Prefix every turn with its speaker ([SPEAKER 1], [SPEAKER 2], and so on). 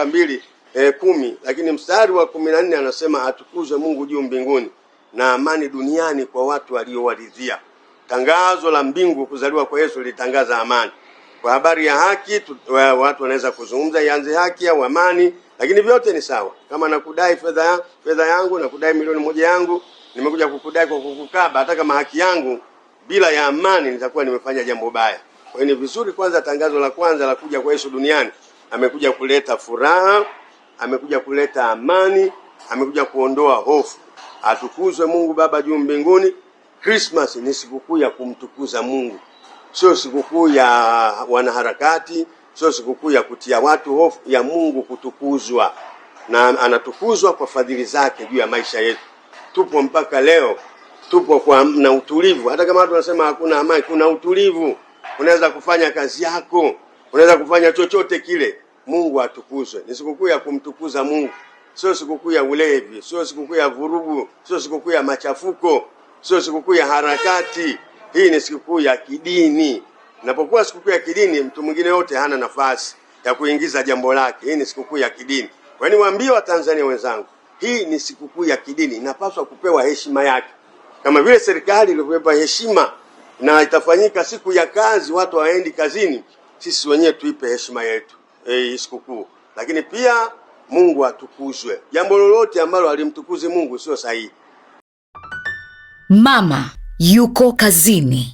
[SPEAKER 1] Luka 2:10, lakini mstari wa 14 anasema atukuzwe Mungu juu mbinguni na amani duniani kwa watu waliowaridhia. Tangazo la mbingu kuzaliwa kwa Yesu litangaza amani. Kwa habari ya haki watu wanaweza kuzungumza ianze haki au amani, lakini vyote ni sawa. Kama nakudai fedha yangu, nakudai milioni 1 yangu, nimekuja kukudai kwa kukukaba, hata kama haki yangu bila ya amani nitakuwa nimefanya jambo baya. Kwa hiyo ni vizuri kwanza, tangazo la kwanza la kuja kwa Yesu duniani, amekuja kuleta furaha, amekuja kuleta amani, amekuja kuondoa hofu. Atukuzwe Mungu Baba juu mbinguni. Christmas ni sikukuu ya kumtukuza Mungu. Sio sikukuu ya wanaharakati, sio sikukuu ya kutia watu hofu, ya Mungu kutukuzwa. Na anatukuzwa kwa fadhili zake juu ya maisha yetu. Tupo mpaka leo, tupo kwa na utulivu. Hata kama watu wanasema hakuna amani, kuna utulivu. Unaweza kufanya kazi yako, unaweza kufanya chochote kile. Mungu atukuzwe. Ni sikukuu ya kumtukuza Mungu. Sio sikukuu ya ulevi, sio sikukuu ya vurugu, sio sikukuu ya machafuko, sio sikukuu ya harakati. Hii ni sikukuu ya kidini. Inapokuwa sikukuu ya kidini, mtu mwingine yote hana nafasi ya kuingiza jambo lake. Hii ni sikukuu ya kidini. Kwa hiyo niwaambie Watanzania wenzangu, hii ni sikukuu ya kidini, inapaswa kupewa heshima yake. Kama vile serikali ilivyopewa heshima na itafanyika siku ya kazi, watu waendi kazini, sisi wenyewe tuipe heshima yetu hii sikukuu. Lakini pia Mungu atukuzwe. Jambo lolote ambalo alimtukuzi Mungu sio sahihi.
[SPEAKER 2] Mama yuko kazini.